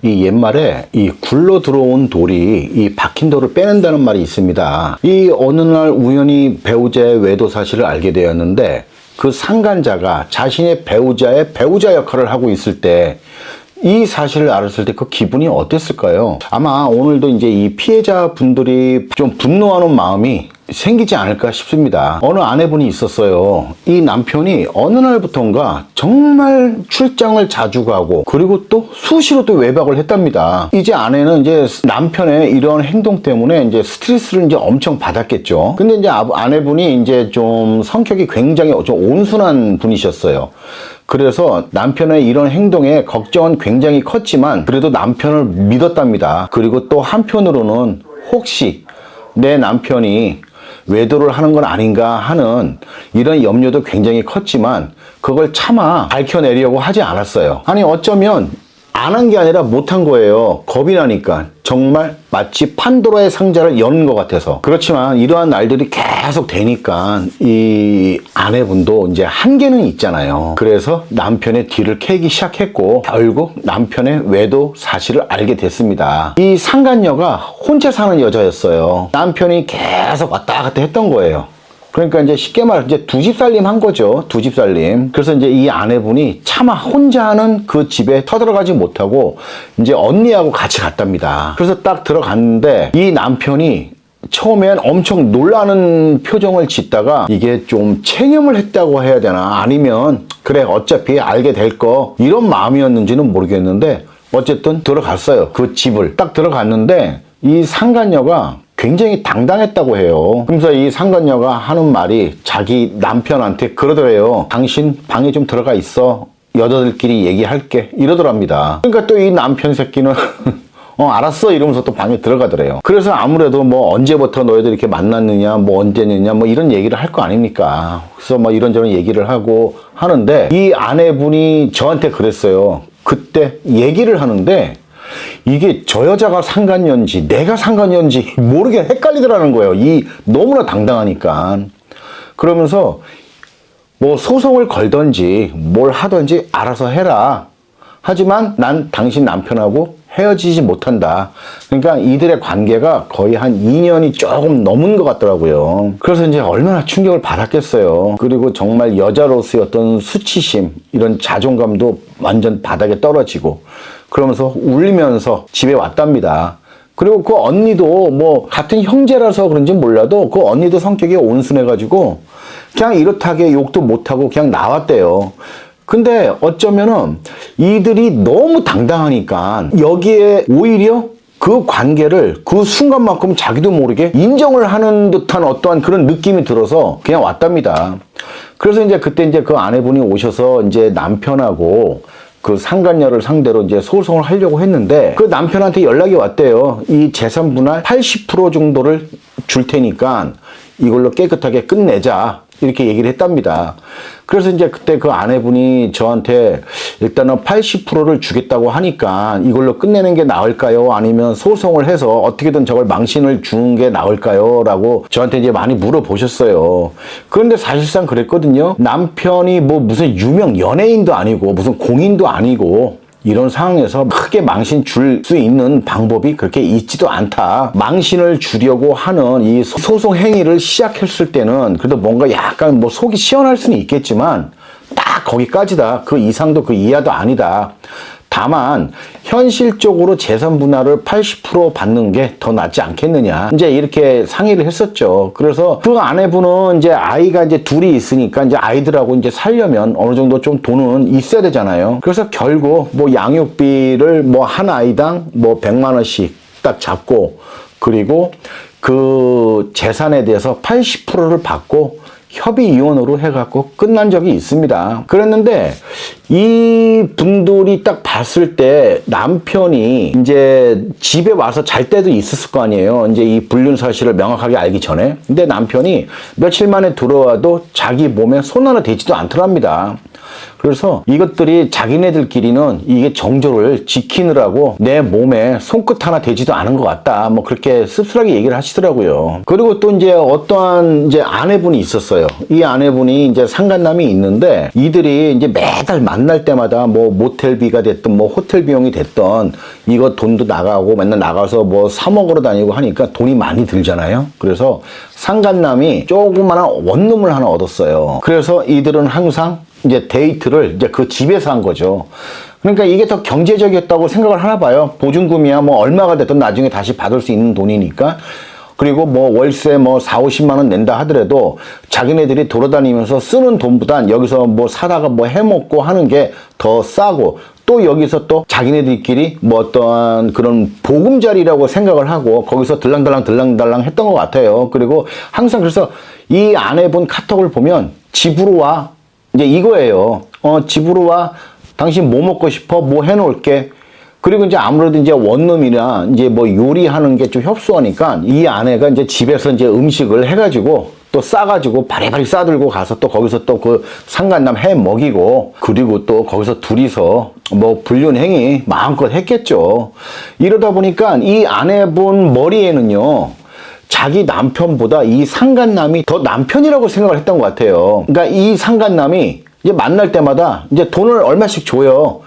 이 옛말에 이 굴러 들어온 돌이 이 박힌 돌을 빼낸다는 말이 있습니다. 이 어느 날 우연히 배우자의 외도 사실을 알게 되었는데 그 상간자가 자신의 배우자의 배우자 역할을 하고 있을 때 이 사실을 알았을 때 그 기분이 어땠을까요? 아마 오늘도 이제 이 피해자 분들이 좀 분노하는 마음이 생기지 않을까 싶습니다. 어느 아내분이 있었어요. 이 남편이 어느 날부턴가 정말 출장을 자주 가고 그리고 또 수시로 또 외박을 했답니다. 이제 아내는 이제 남편의 이런 행동 때문에 이제 스트레스를 이제 엄청 받았겠죠. 근데 이제 아내분이 이제 좀 성격이 굉장히 좀 온순한 분이셨어요. 그래서 남편의 이런 행동에 걱정은 굉장히 컸지만 그래도 남편을 믿었답니다. 그리고 또 한편으로는 혹시 내 남편이 외도를 하는 건 아닌가 하는 이런 염려도 굉장히 컸지만 그걸 차마 밝혀내려고 하지 않았어요. 아니 어쩌면 안 한 게 아니라 못한 거예요. 겁이 나니까. 정말 마치 판도라의 상자를 여는 것 같아서. 그렇지만 이러한 날들이 계속 되니까 이 아내분도 이제 한계는 있잖아요. 그래서 남편의 뒤를 캐기 시작했고 결국 남편의 외도 사실을 알게 됐습니다. 이 상간녀가 혼자 사는 여자였어요. 남편이 계속 왔다 갔다 했던 거예요. 그러니까 이제 쉽게 말해 이제 두 집 살림 한 거죠. 두 집 살림. 그래서 이제 이 아내분이 차마 혼자 하는 그 집에 터들어가지 못하고 이제 언니하고 같이 갔답니다. 그래서 딱 들어갔는데 이 남편이 처음엔 엄청 놀라는 표정을 짓다가 이게 좀 체념을 했다고 해야 되나 아니면 그래 어차피 알게 될 거 이런 마음이었는지는 모르겠는데 어쨌든 들어갔어요. 그 집을 딱 들어갔는데 이 상간녀가 굉장히 당당했다고 해요. 그래서 이 상간녀가 하는 말이 자기 남편한테 그러더래요. 당신 방에 좀 들어가 있어. 여자들끼리 얘기할게. 이러더랍니다. 그러니까 또 이 남편 새끼는 알았어 이러면서 또 방에 들어가더래요. 그래서 아무래도 뭐 언제부터 너희들 이렇게 만났느냐 뭐 언제느냐 뭐 이런 얘기를 할 거 아닙니까. 그래서 뭐 이런저런 얘기를 하고 하는데 이 아내분이 저한테 그랬어요. 그때 얘기를 하는데 이게 저 여자가 상간녀인지 내가 상간녀인지 모르게 헷갈리더라는 거예요. 이 너무나 당당하니까. 그러면서 뭐 소송을 걸든지 뭘 하든지 알아서 해라. 하지만 난 당신 남편하고 헤어지지 못한다. 그러니까 이들의 관계가 거의 한 2년이 조금 넘은 것 같더라고요. 그래서 이제 얼마나 충격을 받았겠어요. 그리고 정말 여자로서의 어떤 수치심, 이런 자존감도 완전 바닥에 떨어지고 그러면서 울면서 집에 왔답니다. 그리고 그 언니도 뭐 같은 형제라서 그런지 몰라도 그 언니도 성격이 온순해가지고 그냥 이렇다게 욕도 못하고 그냥 나왔대요. 근데 어쩌면은 이들이 너무 당당하니까 여기에 오히려 그 관계를 그 순간만큼 자기도 모르게 인정을 하는 듯한 어떠한 그런 느낌이 들어서 그냥 왔답니다. 그래서 이제 그때 이제 그 아내분이 오셔서 이제 남편하고 그 상간녀를 상대로 이제 소송을 하려고 했는데 그 남편한테 연락이 왔대요. 이 재산 분할 80% 정도를 줄 테니까 이걸로 깨끗하게 끝내자. 이렇게 얘기를 했답니다. 그래서 이제 그때 그 아내분이 저한테 일단은 80%를 주겠다고 하니까 이걸로 끝내는 게 나을까요? 아니면 소송을 해서 어떻게든 저걸 망신을 주는 게 나을까요? 라고 저한테 이제 많이 물어보셨어요. 그런데 사실상 그랬거든요. 남편이 뭐 무슨 유명 연예인도 아니고 무슨 공인도 아니고 이런 상황에서 크게 망신 줄 수 있는 방법이 그렇게 있지도 않다. 망신을 주려고 하는 이 소송 행위를 시작했을 때는 그래도 뭔가 약간 뭐 속이 시원할 수는 있겠지만 딱 거기까지다. 그 이상도 그 이하도 아니다. 다만 현실적으로 재산 분할을 80% 받는 게 더 낫지 않겠느냐. 이제 이렇게 상의를 했었죠. 그래서 그 아내분은 이제 아이가 이제 둘이 있으니까 이제 아이들하고 이제 살려면 어느 정도 좀 돈은 있어야 되잖아요. 그래서 결국 뭐 양육비를 뭐 한 아이당 뭐 100만 원씩 딱 잡고 그리고 그 재산에 대해서 80%를 받고 협의 이혼으로 해갖고 끝난 적이 있습니다. 그랬는데 이 분들이 딱 봤을 때 남편이 이제 집에 와서 잘 때도 있었을 거 아니에요. 이제 이 불륜 사실을 명확하게 알기 전에. 근데 남편이 며칠 만에 들어와도 자기 몸에 손 하나 대지도 않더랍니다. 그래서 이것들이 자기네들끼리는 이게 정조를 지키느라고 내 몸에 손끝 하나 대지도 않은 것 같다. 뭐 그렇게 씁쓸하게 얘기를 하시더라고요. 그리고 또 이제 어떠한 이제 아내분이 있었어요. 있어요. 이 아내분이 이제 상간남이 있는데 이들이 이제 매달 만날 때마다 뭐 모텔비가 됐든 뭐 호텔 비용이 됐던 이거 돈도 나가고 맨날 나가서 뭐 사 먹으러 다니고 하니까 돈이 많이 들잖아요. 그래서 상간남이 조그마한 원룸을 하나 얻었어요. 그래서 이들은 항상 이제 데이트를 이제 그 집에서 한 거죠. 그러니까 이게 더 경제적이었다고 생각을 하나 봐요. 보증금이야 뭐 얼마가 됐든 나중에 다시 받을 수 있는 돈이니까. 그리고 뭐 월세 뭐 4, 50만 원 낸다 하더라도 자기네들이 돌아다니면서 쓰는 돈보단 여기서 뭐 사다가 뭐 해먹고 하는 게 더 싸고, 또 여기서 또 자기네들끼리 뭐 어떤 그런 보금자리라고 생각을 하고 거기서 들랑달랑 했던 것 같아요. 그리고 항상 그래서 이 아내분 카톡을 보면 집으로 와, 이제 이거예요. 집으로 와, 당신 뭐 먹고 싶어? 뭐 해놓을게. 그리고 이제 아무래도 이제 원룸이나 이제 뭐 요리하는 게 좀 협소하니까 이 아내가 이제 집에서 이제 음식을 해가지고 또 싸가지고 바리바리 싸들고 가서 또 거기서 또 그 상간남 해 먹이고, 그리고 또 거기서 둘이서 뭐 불륜행위 마음껏 했겠죠. 이러다 보니까 이 아내분 머리에는요, 자기 남편보다 이 상간남이 더 남편이라고 생각을 했던 것 같아요. 그러니까 이 상간남이 이제 만날 때마다 이제 돈을 얼마씩 줘요.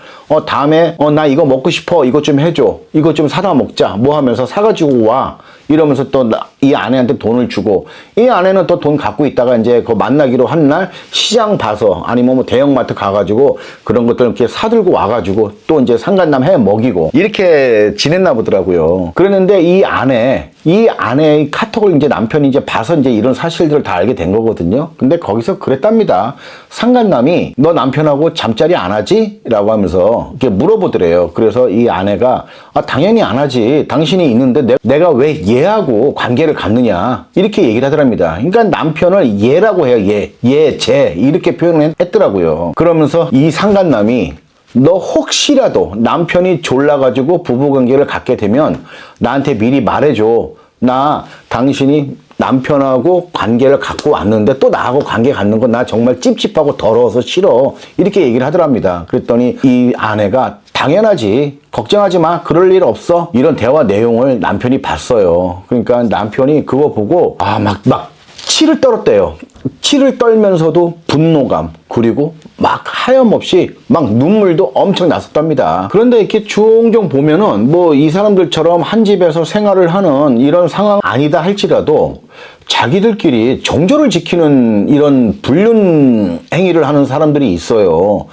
다음에 나 이거 먹고 싶어, 이거 좀 해줘, 이거 좀 사다 먹자 뭐 하면서 사가지고 와, 이러면서 또 이 아내한테 돈을 주고, 이 아내는 또 돈 갖고 있다가 이제 그 만나기로 한 날 시장 봐서 아니면 뭐 대형마트 가가지고 그런 것들 이렇게 사들고 와가지고 또 이제 상간남 해 먹이고 이렇게 지냈나 보더라고요. 그랬는데 이 아내의 카톡을 이제 남편이 이제 봐서 이제 이런 사실들을 다 알게 된 거거든요. 근데 거기서 그랬답니다. 상간남이 너 남편하고 잠자리 안 하지? 라고 하면서 이렇게 물어보더래요. 그래서 이 아내가 당연히 안 하지. 당신이 있는데 내가 왜 얘하고 관계를 갖느냐, 이렇게 얘기를 하더랍니다. 그러니까 남편을 얘라고 해요. 쟤 이렇게 표현을 했더라고요. 그러면서 이 상간남이 너 혹시라도 남편이 졸라가지고 부부관계를 갖게 되면 나한테 미리 말해줘. 나 당신이 남편하고 관계를 갖고 왔는데 또 나하고 관계 갖는 건 나 정말 찝찝하고 더러워서 싫어. 이렇게 얘기를 하더랍니다. 그랬더니 이 아내가 당연하지, 걱정하지 마, 그럴 일 없어, 이런 대화 내용을 남편이 봤어요. 그러니까 남편이 그거 보고 막 치를 떨었대요. 치를 떨면서도 분노감, 그리고 막 하염없이 막 눈물도 엄청 났었답니다. 그런데 이렇게 종종 보면은 뭐 이 사람들처럼 한 집에서 생활을 하는 이런 상황 아니다 할지라도 자기들끼리 정조를 지키는 이런 불륜 행위를 하는 사람들이 있어요.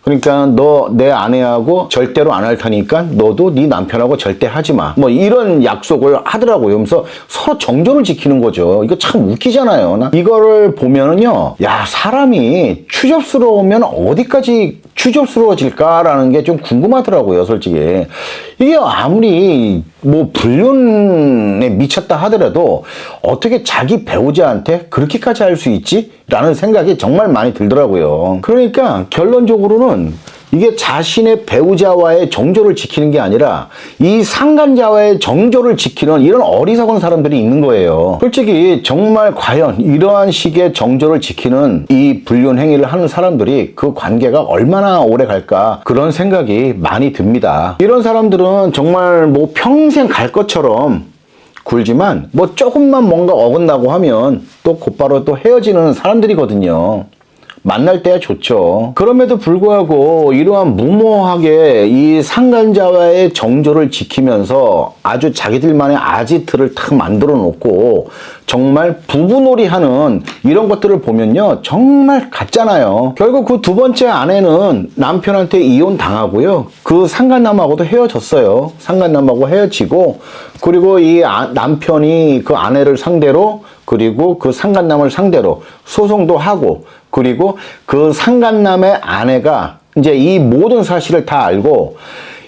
그러니까 너 내 아내하고 절대로 안 할 테니까 너도 네 남편하고 절대 하지 마, 뭐 이런 약속을 하더라고요. 그래서 서로 정조를 지키는 거죠. 이거 참 웃기잖아요. 이거를 보면은요, 야, 사람이 추접스러우면 어디까지 추접스러워질까라는 게 좀 궁금하더라고요, 솔직히. 이게 아무리 뭐 불륜에 미쳤다 하더라도 어떻게 자기 배우자한테 그렇게까지 할 수 있지? 라는 생각이 정말 많이 들더라고요. 그러니까 결론적으로는 이게 자신의 배우자와의 정조를 지키는 게 아니라 이 상간자와의 정조를 지키는 이런 어리석은 사람들이 있는 거예요. 솔직히 정말 과연 이러한 식의 정조를 지키는 이 불륜 행위를 하는 사람들이 그 관계가 얼마나 오래 갈까, 그런 생각이 많이 듭니다. 이런 사람들은 정말 뭐 평생 갈 것처럼 굴지만 뭐 조금만 뭔가 어긋나고 하면 또 곧바로 또 헤어지는 사람들이거든요. 만날 때야 좋죠. 그럼에도 불구하고 이러한 무모하게 이 상간자와의 정조를 지키면서 아주 자기들만의 아지트를 탁 만들어 놓고 정말 부부놀이 하는 이런 것들을 보면요, 정말 같잖아요. 결국 그 두 번째 아내는 남편한테 이혼 당하고요, 그 상간남하고도 헤어졌어요. 상간남하고 헤어지고, 그리고 이 남편이 그 아내를 상대로, 그리고 그 상간남을 상대로 소송도 하고, 그리고 그 상간남의 아내가 이제 이 모든 사실을 다 알고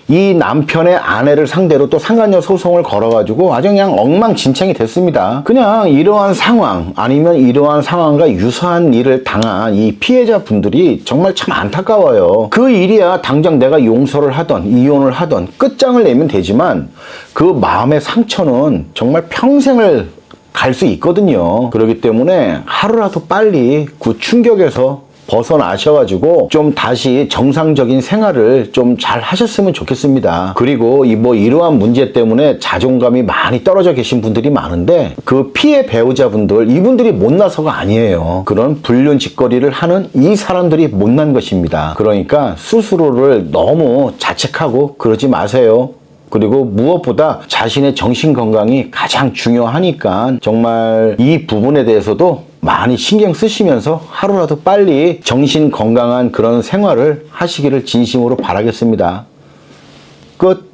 이 남편의 아내를 상대로 또 상간녀 소송을 걸어가지고 아주 그냥 엉망진창이 됐습니다. 그냥 이러한 상황, 아니면 이러한 상황과 유사한 일을 당한 이 피해자분들이 정말 참 안타까워요. 그 일이야 당장 내가 용서를 하던 이혼을 하던 끝장을 내면 되지만 그 마음의 상처는 정말 평생을 갈 수 있거든요. 그렇기 때문에 하루라도 빨리 그 충격에서 벗어나셔가지고 좀 다시 정상적인 생활을 좀 잘 하셨으면 좋겠습니다. 그리고 이러한 문제 때문에 자존감이 많이 떨어져 계신 분들이 많은데 그 피해 배우자분들, 이분들이 못나서가 아니에요. 그런 불륜짓거리를 하는 이 사람들이 못난 것입니다. 그러니까 스스로를 너무 자책하고 그러지 마세요. 그리고 무엇보다 자신의 정신 건강이 가장 중요하니까 정말 이 부분에 대해서도 많이 신경 쓰시면서 하루라도 빨리 정신 건강한 그런 생활을 하시기를 진심으로 바라겠습니다. 끝.